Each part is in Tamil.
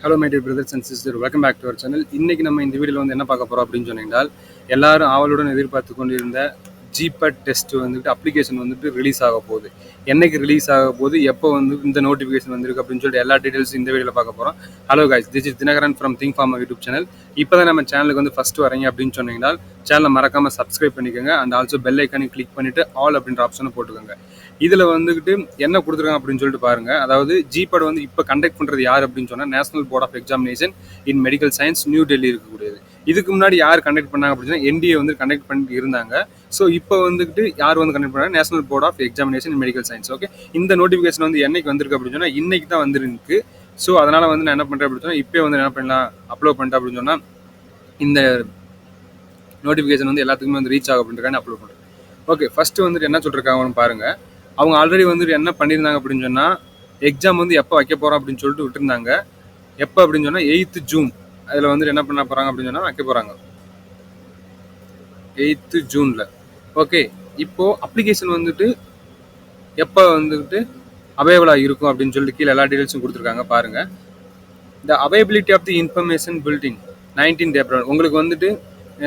Hello my dear brothers and sister, welcome back to our channel. இன்னைக்கு நம்ம இந்த வீடியோவில் வந்து என்ன பார்க்க போகிறோம் அப்படின்னு சொன்னீங்கன்னா, எல்லாரும் ஆவலுடன் எதிர்பார்த்து கொண்டிருந்த ஜிபட் டெஸ்ட் வந்துட்டு அப்ளிகேஷன் வந்துட்டு ரிலீஸ் ஆக போகுது. என்னைக்கு ரிலீஸ் ஆக போகுது, எப்போ வந்து இந்த நோட்டிஃபிகேஷன் வந்திருக்கு அப்படின்னு சொல்லிட்டு எல்லா டீட்டெயில்ஸ் இந்த வீடியோவில் பார்க்க போகிறோம். Hello guys, this is Dinakaran from Think Pharma YouTube channel. இப்போ தான் நம்ம சேனலுக்கு வந்து ஃபஸ்ட்டு வரீங்க அப்படின்னு சொன்னீங்கன்னா சேனலை மறக்காமல் சப்ஸ்கிரைப் பண்ணிக்கோங்க. And also bell icon click பண்ணிவிட்டு ஆல் அப்படின்ற ஆப்ஷனை போட்டுக்கோங்க. இதில் வந்துட்டு என்ன கொடுத்துருக்காங்க அப்படின்னு சொல்லிட்டு பாருங்கள். அதாவது ஜிபட் வந்து இப்போ கண்டக்ட் பண்ணுறது யார் அப்படின்னு சொன்னால் national board of examination in medical science, new Delhi இருக்கக்கூடியது. இதுக்கு முன்னாடி யார் கண்டக்ட் பண்ணாங்க அப்படின்னா என்டிஏ வந்து கண்டக்ட் பண்ணிட்டு இருந்தாங்க. ஸோ இப்போ வந்துட்டு யார் வந்து கண்டக்ட் பண்ணாங்க, national board of examination in medical science. Okay, இந்த நோட்டிஃபிகேஷன் வந்து என்னைக்கு வந்திருக்கு அப்படின்னு சொன்னால் இன்னைக்கு தான் வந்துருக்கு. ஸோ அதனால் வந்து நான் என்ன பண்ணுறேன் அப்படின்னு சொன்னால் இப்போ வந்து என்ன பண்ணலாம், அப்லோட் பண்ணிட்டேன் அப்படின்னு சொன்னால் இந்த நோட்டிஃபிகேஷன் வந்து எல்லாத்துக்குமே வந்து ரீச் ஆகும் அப்படின்றக்கான அப்லோட் பண்ணுறேன். ஓகே, ஃபஸ்ட்டு வந்துட்டு என்ன சொல்லிருக்காங்கன்னு பாருங்கள். அவங்க ஆல்ரெடி வந்துட்டு என்ன பண்ணியிருந்தாங்க அப்படின்னு சொன்னால் எக்ஸாம் வந்து எப்போ வைக்க போகிறோம் அப்படின்னு சொல்லிட்டு விட்டுருந்தாங்க. எப்போ அப்படின்னு சொன்னால் 8th ஜூன். அதில் வந்துட்டு என்ன பண்ண போகிறாங்க அப்படின்னு சொன்னால் வைக்க போகிறாங்க 8th ஜூனில். ஓகே, இப்போது அப்ளிகேஷன் வந்துட்டு எப்போ வந்துட்டு அவைலபிளாக இருக்கும் அப்படின்னு சொல்லிட்டு கீழே எல்லா டீட்டெயில்ஸும் கொடுத்துருக்காங்க பாருங்கள். The availability of the information bulletin 19th April. உங்களுக்கு வந்துட்டு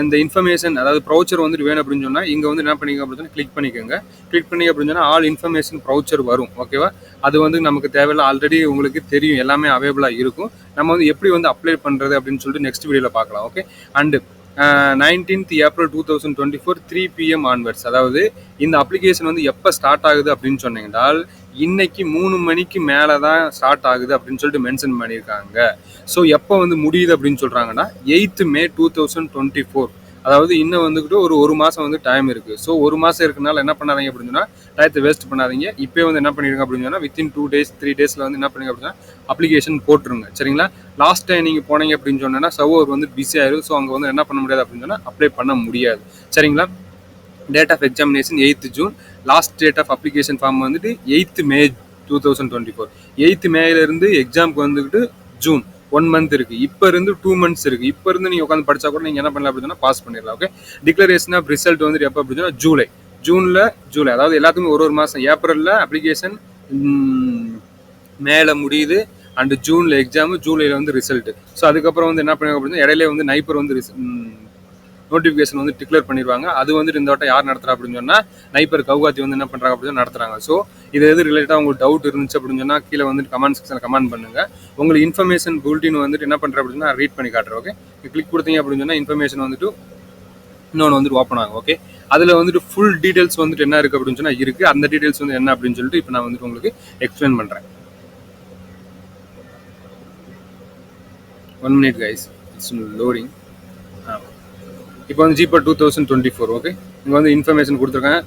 இந்த இன்ஃபர்மேஷன் அதாவது ப்ரௌச்சர் வந்துட்டு வேணும் அப்படின்னு சொன்னால் இங்கே வந்து என்ன பண்ணிக்க அப்படின்னு கிளிக் பண்ணிக்கோங்க. கிளிக் பண்ணி அப்படின்னு சொன்னால் ஆல் இன்ஃபர்மேஷன் ப்ரௌச்சர் வரும். ஓகேவா, அது வந்து நமக்கு தேவையில்லை, ஆல்ரெடி உங்களுக்கு தெரியும், எல்லாமே அவைலபிளாக இருக்கும். நம்ம வந்து எப்படி வந்து அப்ளை பண்ணுறது அப்படின்னு சொல்லிட்டு நெக்ஸ்ட் வீடியோவில் பார்க்கலாம். Okay, and 19th April 2024 3 PM onwards. அதாவது இந்த அப்ளிகேஷன் வந்து எப்போ ஸ்டார்ட் ஆகுது அப்படின்னு சொன்னீங்கன்னா இன்னைக்கு 3 மணிக்கு மேலே தான் ஸ்டார்ட் ஆகுது அப்படின்னு சொல்லிட்டு மென்ஷன் பண்ணியிருக்காங்க. ஸோ எப்போ வந்து முடியுது அப்படின்னு சொல்கிறாங்கன்னா 8th May 2024. அதாவது இன்னும் வந்துக்கிட்டு ஒரு மாதம் வந்து டைம் இருக்குது. ஸோ ஒரு மாதம் இருக்கனால என்ன பண்ணாதீங்க அப்படின்னு சொன்னால் டயத்தை வேஸ்ட் பண்ணாதீங்க. இப்போ வந்து என்ன பண்ணிடுங்க அப்படின்னு சொன்னால் வித்தின் 2 days 3 days வந்து என்ன பண்ணுங்க அப்படின்னா அப்ளிகேஷன் போட்டுருங்க. சரிங்களா, லாஸ்ட் டைம் நீங்கள் போனீங்க அப்படின்னு சொன்னீங்கன்னா சர்வர் வந்து பிஸி ஆயிரும். ஸோ அங்கே வந்து என்ன பண்ண முடியாது அப்படின்னு சொன்னால் அப்ளை பண்ண முடியாது. சரிங்களா, date of examination 8th June, last date of application form வந்துட்டு 8th May 2024. 8th மேலேருந்து எக்ஸாமுக்கு வந்துக்கிட்டு ஜூன் 1 month இருக்குது. இப்போ இருந்து 2 months இருக்குது. இப்போ இருந்து நீங்கள் உட்காந்து படித்தா கூட நீங்கள் என்ன பண்ணலாம் அப்படின்னா பாஸ் பண்ணிடலாம். ஓகே, டிக்ளரேஷன் ஆஃப் ரிசல்ட் வந்துட்டு எப்போ அப்படின்னா ஜூலை. அதாவது எல்லாத்துக்குமே ஒரு மாதம். ஏப்ரலில் அப்ளிகேஷன், மேலே முடியுது, அண்டு ஜூனில் எக்ஸாமு, ஜூலையில் வந்து ரிசல்ட்டு. ஸோ அதுக்கப்புறம் வந்து என்ன பண்ணுவாங்க அப்படின்னா இடையில வந்து நைப்பர் வந்து நோட்டிஃபிகேஷன் வந்து டிக்ளேர் பண்ணிடுவாங்க. அது வந்துட்டு இந்த வட்டம் யார் நடத்துறா அப்படின்னு சொன்னால் நைப்பர் கவுகாத்தி வந்து என்ன பண்ணுறாங்க அப்படின்னு நடத்துறாங்க. ஸோ இது எது ரிலேட்டடாக உங்களுக்கு டவுட் இருந்துச்சு அப்படின்னு சொன்னால் கீழே வந்துட்டு கமெண்ட் செக்ஷனில் கமெண்ட் பண்ணுங்கள். உங்களுக்கு இன்ஃபர்மேஷன் புல்டின் வந்துட்டு என்ன பண்ணுறேன் அப்படின்னு நான் ரீட் பண்ணி காட்டுறேன். ஓகே, கிளிக் கொடுத்தீங்க அப்படின்னு சொன்னால் இன்ஃபர்மேஷன் வந்துட்டு இன்னொன்று வந்துட்டு ஓப்பன் ஆகும். ஓகே, அதில் வந்துட்டு ஃபுல் டீட்டெயில்ஸ் வந்துட்டு என்ன இருக்குது அப்படின்னு சொன்னால் இருக்குது. அந்த டீட்டெயில்ஸ் வந்து என்ன அப்படின்னு சொல்லிட்டு இப்போ நான் வந்துட்டு உங்களுக்கு எக்ஸ்பிளைன் பண்ணுறேன். 1 minute guys, it's loading. இப்போ வந்து ஜிபட் 2024. ஓகே, இங்கே வந்து இன்ஃபர்மேஷன் கொடுத்துருக்காங்க.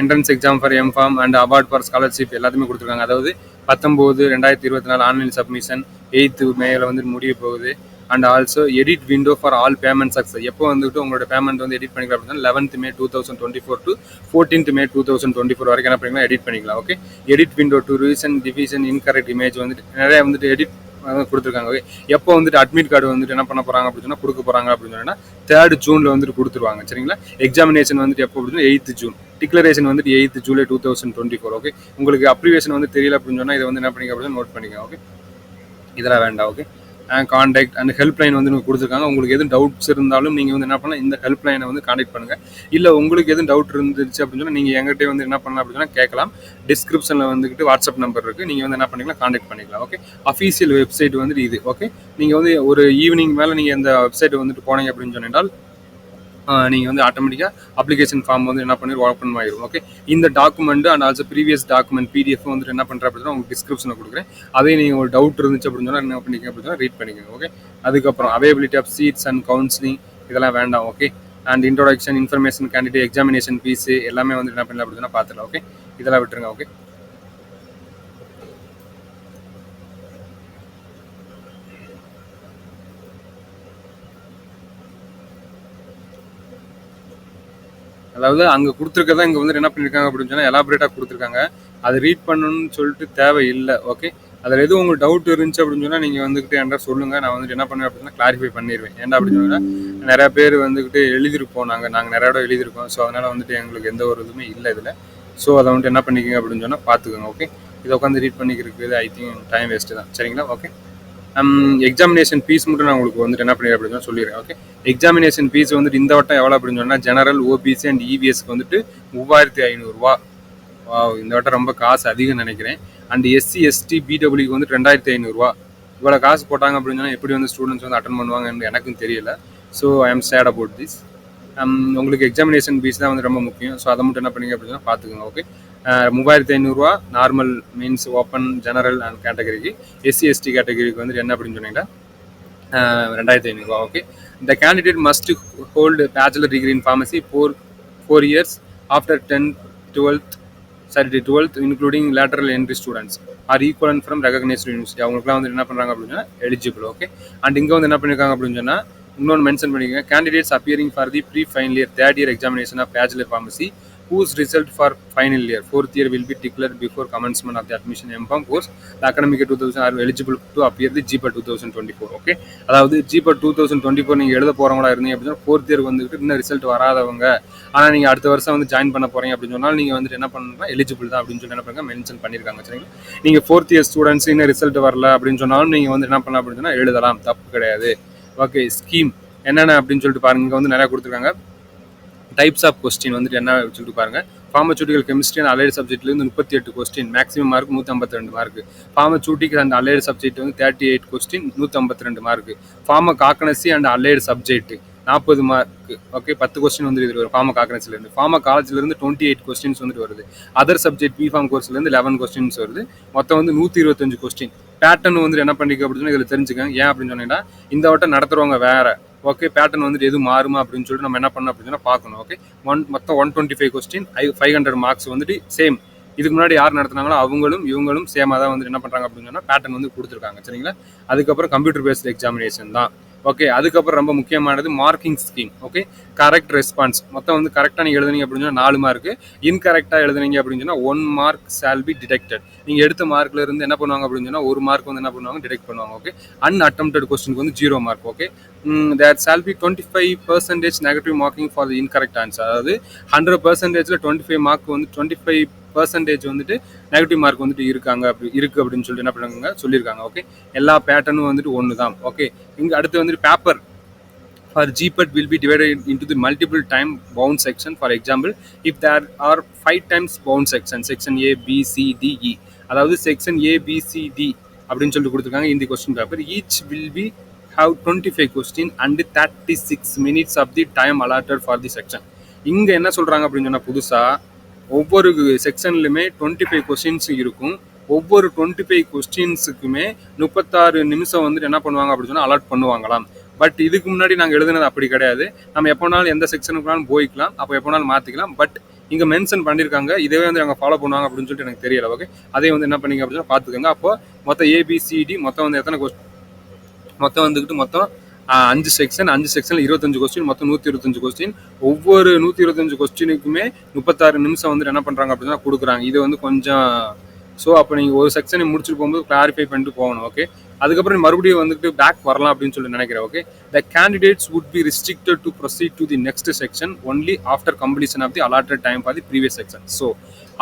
Entrance exam for MPharm and award for scholarship எல்லாத்தையுமே கொடுத்துருக்காங்க. அதாவது 19/2024 ஆன்லைன் சப்மிஷன் 8th மேல வந்து முடிய போகுது. And also edit window for all payment success. எப்போ வந்துட்டு உங்களோட பேமெண்ட் வந்து எடிட் பண்ணிக்கலாம் அப்படின்னா 11th May 2024 to 14th May 2024 வரைக்கும் என்ன பண்ணிக்கலாம், எடிட் பண்ணிக்கலாம். Okay, edit window to reason division incorrect image வந்துட்டு நிறைய வந்துட்டு எடிட் கொடுத்துருக்காங்க. ஓகே, எப்போ வந்துட்டு அட்மிட் கார்டு வந்துட்டு என்ன பண்ண போகிறாங்க அப்படின்னு சொன்னால் கொடுக்க போகிறாங்க அப்படின்னு சொன்னால் 3rd June வந்துட்டு கொடுத்துருவாங்க. சரிங்களா, எக்ஸாமினேஷன் வந்துட்டு எப்போ அப்படின்னா 8th June, டிக்ளரேஷன் வந்துட்டு 8th July 2024. ஓகே, உங்களுக்கு அப்ளிகேஷன் வந்து தெரியல அப்படின்னு சொன்னால் இதை வந்து என்ன பண்ணிக்க அப்படின்னு நோட் பண்ணிக்க. ஓகே, இதெல்லாம் வேண்டாம். ஓகே, கான்டாக்ட் அண்ட் ஹெல்ப்லைன் வந்து கொடுத்துருக்காங்க. உங்களுக்கு எதுவும் டவுட்ஸ் இருந்தாலும் நீங்கள் வந்து என்ன பண்ணலாம், இந்த ஹெல்ப்லைனை வந்து கான்டாக்ட் பண்ணுங்கள். இல்லை உங்களுக்கு எதுவும் டவுட் இருந்துச்சு அப்படின்னு சொன்னால் நீங்கள் எங்கிட்டே வந்து என்ன பண்ணலாம் அப்படின்னா கேட்கலாம். டிஸ்கிரிப்ஷனில் வந்துட்டு வாட்ஸ்அப் நம்பர் இருக்குது, நீங்கள் வந்து என்ன பண்ணிக்கலாம் கான்டாக்ட் பண்ணிக்கலாம். ஓகே, அஃபீஷியல் வெப்சைட் வந்துட்டு இது. ஓகே, நீங்கள் வந்து ஒரு ஈவினிங் மேலே நீங்கள் இந்த வெப்சைட் வந்துட்டு போனீங்க அப்படின்னு சொன்னால் நீங்கள் வந்து ஆட்டோமேட்டிக்காக அப்ளிகேஷன் ஃபார்ம் வந்து என்ன பண்ணி ஓப்பன் ஆகிடும். ஓகே, இந்த document and also previous document PDF வந்துட்டு என்ன பண்ணுறேன் அப்படின்னா உங்களுக்கு டிஸ்கிரிப்ஷனில் கொடுக்குறேன். அதே நீங்கள் ஒரு டவுட் இருந்துச்சு அப்படின்னு சொன்னால் என்ன பண்ணிக்க அப்படின்னா ரீட் பண்ணிக்கோங்க. ஓகே, அதுக்கப்புறம் availability of seats and counselling இதெல்லாம் வேண்டாம். Okay, and introduction information candidate examination fees எல்லாமே வந்து என்ன பண்ணலாம் அப்படின்னா பார்த்துக்கலாம். ஓகே, இதெல்லாம் விட்டுருங்க. ஓகே, அதாவது அங்கே கொடுத்துருக்கதான் இங்கே வந்து என்ன பண்ணியிருக்காங்க அப்படின்னு சொன்னால் எலாபரேட்டாக கொடுத்துருக்காங்க. அது ரீட் பண்ணணும்னு சொல்லிட்டு தேவை இல்லை. ஓகே, அதில் எதுவும் உங்களுக்கு டவுட் இருந்துச்சு அப்படின்னு சொன்னால் நீங்கள் வந்துக்கிட்டு என்கிட்ட சொல்லுங்கள். நான் வந்துட்டு என்ன பண்ணுவேன் அப்படின்னா கிளாரிஃபை பண்ணிடுவேன். ஏன்டா அப்படின்னு சொன்னால் நிறையா பேர் வந்துக்கிட்டு எழுதிருப்போம், நாங்கள் நிறையா இடம் எழுதியிருக்கோம். ஸோ அதனால் வந்துட்டு எங்களுக்கு எந்த ஒரு இதுவுமே இல்லை இதில். ஸோ அதை வந்துட்டு என்ன பண்ணிக்கோங்க அப்படின்னு சொன்னால் பார்த்துக்கோங்க. ஓகே, இதை உட்காந்து ரீட் பண்ணிக்கிறதுக்கு ஐ திங்க் டைம் வேஸ்ட்டு தான். சரிங்களா, ஓகே. எக்ஸாமினேஷன் ஃபீஸ் மட்டும் நான் உங்களுக்கு வந்துட்டு என்ன பண்ணிடுறேன் அப்படின்னு சொல்லிடுறேன். ஓகே, எக்ஸாமினேஷன் ஃபீஸ் வந்துட்டு இந்த வட்டம் எவ்வளோ அப்படின்னு சொன்னால் ஜெனரல், ஓபிசி அண்ட் இவிஎஸ்க்கு வந்துட்டு 3500 ரூபா. இந்த வட்டம் ரொம்ப காசு அதிகம் நினைக்கிறேன். அண்ட் எஸ்சி, எஸ்டி, பிடபிள்யூக்கு வந்துட்டு 2500 ரூபா. இவ்வளோ காசு போட்டாங்க அப்படின்னு சொன்னால் எப்படி வந்து ஸ்டூடெண்ட்ஸ் வந்து அட்டன் பண்ணுவாங்கன்னு எனக்கும் தெரியல. So I am chat about this. உங்களுக்கு எக்ஸாமினேஷன் ஃபீஸ் தான் வந்து ரொம்ப முக்கியம். ஸோ அதை மட்டும் என்ன பண்ணீங்க அப்படின்னு சொன்னால் பார்த்துக்கோங்க. ஓகே, 3500 ரூபா normal means open, general and கேட்டகரிக்கு. எஸ்சி, எஸ்டி கேட்டகரிக்கு வந்துட்டு என்ன அப்படின்னு சொன்னீங்கன்னா 2500 ரூபா. Okay, the candidate must hold a bachelor degree in pharmacy for 4 years after 12th including lateral entry students are equivalent from recognized university. அவங்களுக்குலாம் வந்து என்ன பண்ணுறாங்க அப்படின்னா எலிஜிபிள். ஓகே, அண்ட் இங்கே வந்து என்ன பண்ணியிருக்காங்க அப்படின்னு சொன்னால் இன்னொன்று மென்ஷன் பண்ணிக்கோங்க. Candidates appearing for the pre final year third year examination of bachelor pharmacy whose result for final year fourth year will be declared before commencement of the admission MPharm course the academic year 2000 are eligible to appear the GPAT 2024. Okay, அதாவது GPAT 2024 நீங்கள் எழுத போகிறவங்களா இருந்தீங்க அப்படின்னா ஃபோர்த் இயருக்கு வந்துட்டு இன்னும் ரிசல்ட் வராதவங்க, ஆனால் நீங்கள் அடுத்த வருஷம் வந்து ஜாயின் பண்ண போகிறீங்க அப்படின்னு சொன்னால் நீங்கள் வந்துட்டு என்ன பண்ணுறா எலிஜிபிள் தான் அப்படின்னு சொல்லி என்ன பண்ணுங்க மென்ஷன் பண்ணியிருக்காங்க. சரிங்களா, நீங்கள் ஃபோர்த் இயர் ஸ்டூடெண்ட்ஸ் இன்னும் ரிசல்ட் வரல அப்படின்னு சொன்னாலும் நீங்கள் வந்து என்ன பண்ணலாம் அப்படின்னு சொன்னால் எழுதலாம், தப்பு கிடையாது. ஓகே, ஸ்கீம் என்னென்ன அப்படின்னு சொல்லிட்டு பாருங்க. இங்கே வந்து நிறையா கொடுத்துருக்காங்க. டைப்ஸ் ஆஃப் கொஸ்டின் வந்துட்டு என்ன சொல்லிட்டு பாருங்க. ஃபார்மசூட்டிக்கல் கெமிஸ்ட்ரி அண்ட் அலைடு சப்ஜெக்ட்லேருந்து 38 question, maximum mark 152 mark. Pharmaceutical and allied subject வந்து 38 question, 152 mark. Pharmacognosy and allied subject 40 mark. Okay, 10 question வந்து இது வரும் ஃபார்ம காக்கனசிலேருந்து. ஃபார்ம காலேஜ்லேருந்து 28 கொஸ்டின்ஸ் வந்துட்டு வருது. அதர் சப்ஜெக்ட் பிஃபார்ம் கோர்ஸ்லேருந்து 11 கொஸ்டின்ஸ் வருது. மொத்தம் வந்து 125 கொஸ்டின். பேட்டர்ன் வந்துட்டு என்ன பண்ணிக்க அப்படின்னு இதில் தெரிஞ்சுக்கங்க. ஏன் அப்படின்னு சொன்னீங்கன்னா இந்த வட்டம் நடத்துறவங்க வேற. ஓகே, பேட்டர்ன் வந்துட்டு எது மாறுமா அப்படின்னு சொல்லிட்டு நம்ம என்ன பண்ணணும் அப்படின்னு பார்க்கணும். ஓகே, மொத்தம் 125 கொஸ்டின், 500 மார்க்ஸ் வந்துட்டு சேம். இதுக்கு முன்னாடி யார் நடத்துனாங்களோ அவங்களும் இவங்களும் சேமாக தான் வந்துட்டு என்ன பண்ணுறாங்க அப்படின்னு சொன்னால் பேட்டர்ன் வந்து கொடுத்துருக்காங்க. சரிங்களா, அதுக்கப்புறம் கம்ப்யூட்டர் பேஸ்ட் எக்ஸாமினேஷன் தான். ஓகே, அதுக்கப்புறம் ரொம்ப முக்கியமானது marking scheme. Okay, correct response மொத்தம் வந்து கரெக்டாக நீங்கள் எழுதுனீங்க அப்படின்னு சொன்னால் 4 மார்க்கு. இன்கரெக்டாக எழுதுனீங்க அப்படின்னு சொன்னால் 1 மார்க் ஷால் பி டிடெக்டட். நீங்கள் எடுத்த மார்க்ல இருந்து என்ன பண்ணுவாங்க அப்படின்னு சொன்னால் 1 மார்க் வந்து என்ன பண்ணுவாங்க டிடெக்ட் பண்ணுவாங்க. ஓகே, அன்அட்டெம்ப்டட் கொஸ்டினுக்கு வந்து 0 mark. Okay, there shall be 25% negative marking for the incorrect answer. அதாவது 100%ல 25 மார்க் வந்து 25% வந்துட்டு நெகட்டிவ் மார்க் வந்துட்டு இருக்கு அப்படின்னு சொல்லிட்டு என்ன பண்ணுறாங்க சொல்லியிருக்காங்க. ஓகே, எல்லா பேட்டர்னும் வந்துட்டு ஒன்று தான். ஓகே, இங்கே அடுத்து வந்துட்டு paper for GPAT will be divided into the multiple time bound section. For example, if there are 5 times bound sections, section A, B, C, D, E, அதாவது section A, B, C, D அப்படின்னு சொல்லிட்டு கொடுத்துருக்காங்க. இந்த question paper each will be have 25 question and 36 minutes of the time allotted for the section. இங்க என்ன சொல்றாங்க அப்படின்னு சொன்னா புதுசா ஒவ்வொரு செக்ஷன்லையுமே 25 கொஸ்டின்ஸ் இருக்கும். ஒவ்வொரு 25 கொஸ்டின்ஸுக்குமே 36 நிமிஷம் வந்துட்டு என்ன பண்ணுவாங்க அப்படின்னு சொன்னா அலாட் பண்ணுவாங்களாம். பட் இதுக்கு முன்னாடி நாங்கள் எழுதுனது அப்படி கிடையாது. நம்ம எப்போனாலும் எந்த செக்ஷனுக்குனாலும் போய்க்கலாம், அப்போ எப்போனாலும் மாற்றிக்கலாம். பட் இங்கே மென்ஷன் பண்ணியிருக்காங்க, இதே வந்து நாங்கள் ஃபாலோ பண்ணுவாங்க அப்படின்னு சொல்லிட்டு எனக்கு தெரியல. ஓகே, அதே வந்து என்ன பண்ணிங்க அப்படின்னா பார்த்துக்கோங்க. அப்போ மொத்தம் ஏபிசிடி மொத்தம் வந்து எத்தனை மொத்தம் வந்துக்கிட்டு மொத்தம் 5 செக்ஷன், 5 செக்ஷனில் 25 கொஸ்டின், மொத்தம் 125 கொஸ்டின். ஒவ்வொரு 125 கொஸ்டினுக்குமே 36 நிமிஷம் வந்துட்டு என்ன பண்ணுறாங்க அப்படின்னா கொடுக்குறாங்க. இது வந்து கொஞ்சம் ஸோ அப்போ நீங்கள் ஒரு செக்ஷனை முடிச்சுட்டு போகும்போது கிளாரிஃபை பண்ணிட்டு போகணும். ஓகே, அதுக்கப்புறம் மறுபடியும் வந்துட்டு பேக் வரலாம் அப்படின்னு சொல்லி நினைக்கிறேன். Okay, the candidates would be restricted to proceed to the next section only after completion of the allotted time for the previous section. So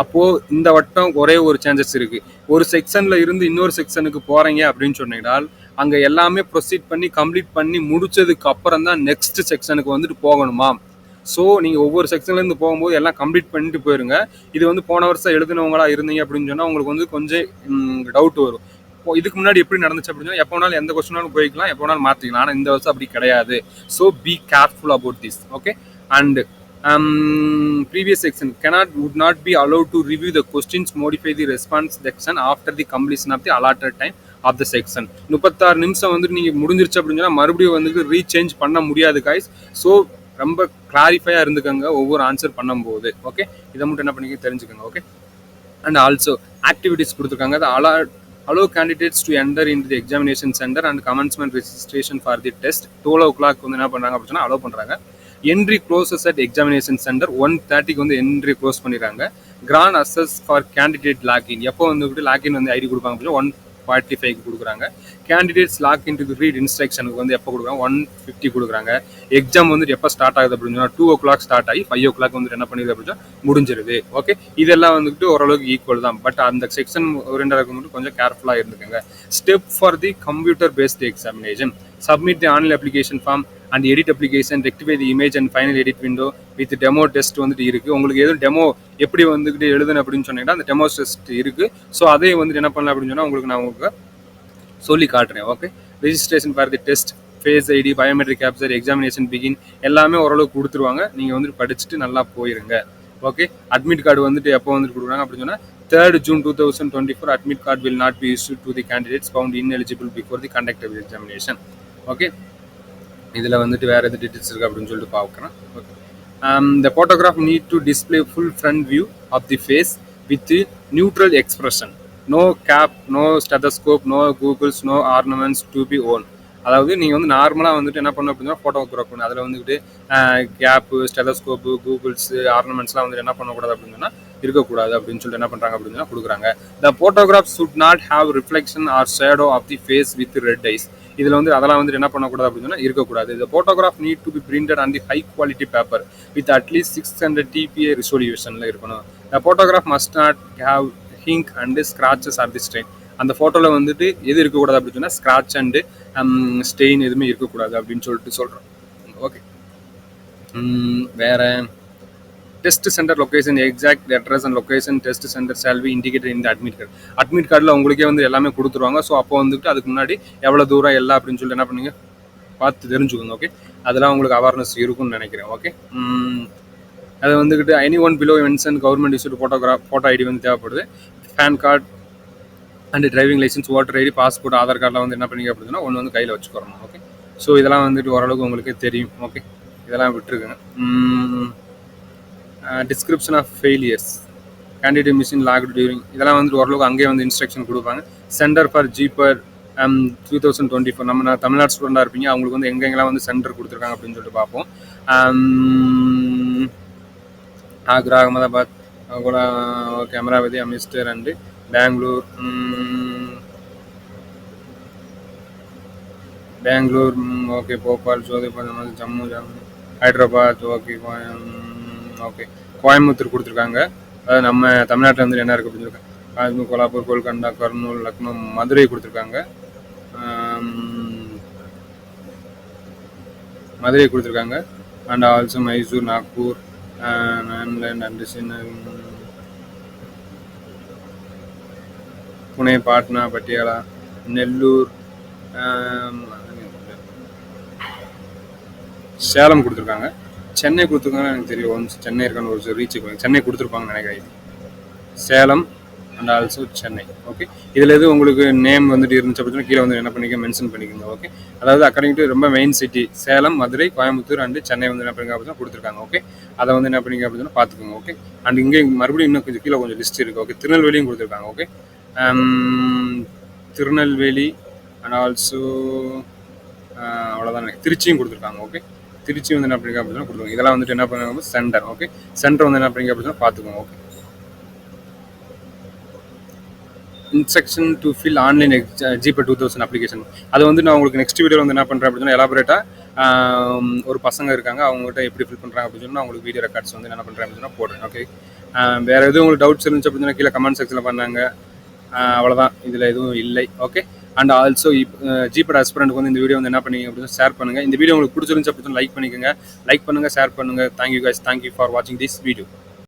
அப்போது இந்த வட்டம் ஒரே ஒரு சேஞ்சஸ் இருக்குது. ஒரு செக்ஷனில் இருந்து இன்னொரு செக்ஷனுக்கு போகிறீங்க அப்படின்னு சொன்னீங்கனால் அங்கே எல்லாமே ப்ரொசீட் பண்ணி கம்ப்ளீட் பண்ணி முடிச்சதுக்கு அப்புறம் தான் நெக்ஸ்ட் செக்ஷனுக்கு வந்துட்டு போகணுமா. ஸோ நீங்கள் ஒவ்வொரு செக்ஷன்லேருந்து போகும்போது எல்லாம் கம்ப்ளீட் பண்ணிட்டு போயிருங்க. இது வந்து போன வருஷம் எழுதினவங்களா இருந்தீங்க அப்படின்னு சொன்னால் உங்களுக்கு வந்து கொஞ்சம் டவுட் வரும். இதுக்கு முன்னாடி எப்படி நடந்துச்சு அப்படின்னு சொன்னால் எப்போ வேணாலும் எந்த கொஸ்டினாலும் போய்க்கலாம், எப்போ வேணாலும் மாற்றிக்கலாம். ஆனால் இந்த வருஷம் அப்படி கிடையாது. So be careful about this. Okay, and previous section would not be allowed to review the questions, modify the response section after the completion of the allotted time of the section. 36 நிமிஷம் வந்துட்டு நீங்கள் முடிஞ்சிருச்சு அப்படின்னு சொன்னால் மறுபடியும் வந்துட்டு ரீசேஞ்ச் பண்ண முடியாது guys. ஸோ ரொம்ப கிளாரிஃபையாக இருந்துக்கங்க ஒவ்வொரு ஆன்சர் பண்ணும்போது. ஓகே, இதை மட்டும் என்ன பண்ணிக்க தெரிஞ்சுக்கோங்க. ஓகே, அண்ட் ஆல்சோ ஆக்டிவிட்டிஸ் கொடுத்துருக்காங்க. allow candidates to enter into the examination center and commencement registration for the test 12 o'clock வந்து என்ன பண்ணுறாங்க அப்படின்னா அலோவ் பண்ணுறாங்க. Entry closes at examination centre 1:30 வந்து என்ட்ரி க்ளோஸ் பண்ணிடுறாங்க. Grant access for candidate login எப்போ வந்துட்டு லாக்இன் வந்து ஐடி கொடுப்பாங்க அப்படின்னா 145 கொடுக்குறாங்க. Candidates log in to read இன்ஸ்ட்ரக்ஷனுக்கு வந்து எப்போ கொடுக்குறாங்க 150 கொடுக்குறாங்க. எக்ஸாம் வந்துட்டு எப்போ ஸ்டார்ட் ஆகுது அப்படின்னு சொன்னால் 2 o'clock ஸ்டார்ட் ஆகி 5 o'clock வந்துட்டு என்ன பண்ணிடுது அப்படின்னா முடிஞ்சிருது. ஓகே, இதெல்லாம் வந்துட்டு ஓரளவுக்கு ஈக்குவல் தான். பட் அந்த செக்ஷன் ஓரியன்டாக வந்துட்டு கொஞ்சம் கேர்ஃபுல்லாக இருந்துக்கோங்க. Step for the computer based examination, submit the online application form and edit application, rectify the image and final edit window with demo test வந்துட்டு இருக்குது. உங்களுக்கு எதுவும் டெமோ எப்படி வந்துட்டு எழுதுன்னு அப்படின்னு சொன்னீங்கன்னா அந்த டெமோ டெஸ்ட் இருக்குது. ஸோ அதையும் வந்துட்டு என்ன பண்ணலாம் அப்படின்னு சொன்னால் உங்களுக்கு நான் உங்களுக்கு சொல்லி காட்டுறேன். Okay, registration for the test, face ID, biometric capture, examination begin எல்லாமே ஓரளவுக்கு கொடுத்துருவாங்க. நீங்கள் வந்துட்டு படிச்சுட்டு நல்லா போயிருங்க. ஓகே, அட்மிட் கார்டு வந்துட்டு எப்போ வந்துட்டு கொடுக்குறாங்க அப்படின்னு சொன்னால் 3rd June 2024 admit card will not be issued to the candidates found ineligible before the conduct of the examination. Okay, இதில் வந்துட்டு வேறு எது டீட்டெயில்ஸ் இருக்குது அப்படின்னு சொல்லிட்டு பார்க்குறேன். Okay, the photograph need to display full front view of the face with neutral expression, no cap, no stethoscope, no googles, no ornaments to be worn. அதாவது நீங்கள் வந்து நார்மலாக வந்துட்டு என்ன பண்ணணும் அப்படின்னா ஃபோட்டோகிராஃப் பண்ணணும். அதில் வந்துட்டு கேப்பு, ஸ்டெதஸ்கோப்பு, கூகுள்ஸு, ஆர்னமெண்ட்ஸ்லாம் வந்துட்டு என்ன பண்ணக்கூடாது அப்படின்னு சொன்னால் இருக்கக்கூடாது அப்படின்னு சொல்லிட்டு என்ன பண்ணுறாங்க அப்படின்னு சொன்னால் கொடுக்குறாங்க. The photograph should not have reflection or shadow of the face with red eyes. இதில் வந்து அதெல்லாம் வந்துட்டு என்ன பண்ணக்கூடாது அப்படின்னு சொன்னால் இருக்கக்கூடாது. இந்த photograph need to be printed on the high quality paper with at least 600 TPA ரிசொல்யூஷனில் இருக்கணும். The photograph must not have ink and scratches or the strain. அந்த ஃபோட்டோவில் வந்துட்டு எது இருக்கக்கூடாது அப்படின்னு சொன்னால் ஸ்க்ராட்ச் அண்டு ஸ்டெயின் எதுவுமே இருக்கக்கூடாது அப்படின்னு சொல்லிட்டு சொல்கிறோம். ஓகே, வேறு test centre location, exact address and location test centre shall be indicated in the admit card. Admit கார்டில் உங்களுக்கே வந்து எல்லாமே கொடுத்துருவாங்க. ஸோ அப்போ வந்துட்டு அதுக்கு முன்னாடி எவ்வளோ தூரம் எல்லாம் அப்படின்னு சொல்லிட்டு என்ன பண்ணுங்க பார்த்து தெரிஞ்சுக்கோங்க. ஓகே, அதெல்லாம் உங்களுக்கு அவேர்னஸ் இருக்கும்னு நினைக்கிறேன். ஓகே, அது வந்துக்கிட்டு any one below mentioned government issued photo ID வந்து தேவைப்படுது. PAN card and driving licence, voter ID, passport, Aadhaar கார்டில் வந்து என்ன பண்ணிங்க அப்படின்னா ஒன்று வந்து கையில் வச்சுக்கிறோம். ஓகே, ஸோ இதெல்லாம் வந்துட்டு ஓரளவுக்கு உங்களுக்கு தெரியும். ஓகே, இதெல்லாம் விட்டுருக்குங்க. Description of failures, candidate machine locked during, இதெல்லாம் வந்துட்டு ஓரளவுக்கு அங்கேயே வந்து இன்ஸ்ட்ரக்ஷன் கொடுப்பாங்க. சென்டர் ஃபார் ஜீப்பர் 2024, நம்ம தமிழ்நாடு ஸ்டூடெண்டாக இருப்பீங்க, அவங்களுக்கு வந்து எங்கெங்கெல்லாம் வந்து சென்டர் கொடுத்துருக்காங்க அப்படின்னு சொல்லிட்டு பார்ப்போம். Agra, Ahmedabad, okay, Amravati, Amritsar and Bangalore, okay, Bhopal, Jodhpur, Jammu, Hyderabad, okay, okay, Coimbatore கொடுத்துருக்காங்க. அதாவது நம்ம தமிழ்நாட்டில் வந்து என்ன இருக்குது அப்படின்னு சொல்லியிருக்காங்க. காஷ்மீர், கோலாப்பூர், கோல்கண்டா, கர்னூல், லக்னோ, மதுரை கொடுத்துருக்காங்க. மதுரை கொடுத்துருக்காங்க. And also Mysore, Nagpur, Nagaland and Pune, Patna, Patiala, Nellore, Salem கொடுத்துருக்காங்க. சென்னை கொடுத்துருக்காங்க எனக்கு தெரியும். சென்னை இருக்கான்னு ஒரு ரீச் சென்னை கொடுத்துருப்பாங்கன்னு நினைக்கிறேன். Salem and also Chennai. Okay, இதில் எது உங்களுக்கு நேம் வந்துட்டு இருந்துச்சு அப்படின்னா கீழே வந்து என்ன பண்ணிக்க மென்ஷன் பண்ணிக்கோங்க. ஓகே, அதாவது அக்கார்டிங் டு ரொம்ப main city Salem, Madurai, Coimbatore and Chennai வந்து என்ன பண்ணிங்க அப்படின்னா கொடுத்துருக்காங்க. ஓகே, அதை வந்து என்ன பண்ணிங்க அப்படின்னா பார்த்துக்கோங்க. ஓகே, அண்ட் இங்கே மறுபடியும் இன்னும் கொஞ்சம் கீழே கொஞ்சம் லிஸ்ட் இருக்குது. ஓகே, திருநெல்வேலியும் கொடுத்துருக்காங்க. ஓகே, திருநெல்வேலி அண்ட் ஆல்சோ அவ்வளோதான், திருச்சியும் கொடுத்துருக்காங்க. ஓகே, திருச்சி வந்து என்ன பண்ணிங்க அப்படின்னா கொடுத்துருவாங்க. இதெல்லாம் வந்துட்டு என்ன பண்ணுவாங்க சென்டர். ஓகே, சென்டர் வந்து என்ன பண்ணிங்க அப்படின்னா பார்த்துக்கோங்க. Okay, instruction to fill online GPay 2000 application, அது வந்து நான் உங்களுக்கு நெக்ஸ்ட் வீடியோ வந்து என்ன பண்ணுறேன் அப்படின்னா எலாபரேட்டாக ஒரு பசங்க இருக்காங்க, அவங்ககிட்ட எப்படி ஃபில் பண்ணுறாங்க அப்படின்னு சொன்னால் உங்களுக்கு வீடியோ ரெக்கார்ட்ஸ் வந்து என்ன பண்ணுறேன் அப்படின்னு போடுறேன். ஓகே, வேறு எதுவும் உங்களுக்கு டவுட்ஸ் இருந்துச்சு அப்படின்னா கீழே கமெண்ட் செக்ஷனில் பண்ணாங்க. அவ்வளோதான், இதில் எதுவும் இல்லை. ஓகே, அண்ட் ஆல்சோ ஜிபே ஆஸ்பிரண்ட்டுக்கு வந்து இந்த வீடியோ வந்து என்ன பண்ணிங்க அப்படின்னு ஷேர் பண்ணுங்கள். இந்த வீடியோ உங்களுக்கு பிடிச்சிருந்துச்சு அப்படின்னு லைக் பண்ணிக்கோங்க. லைக் பண்ணுங்கள், ஷேர் பண்ணுங்கள். தேங்க்யூ கைஸ், தேங்க்யூ ஃபார் வாட்சிங் திஸ் வீடியோ.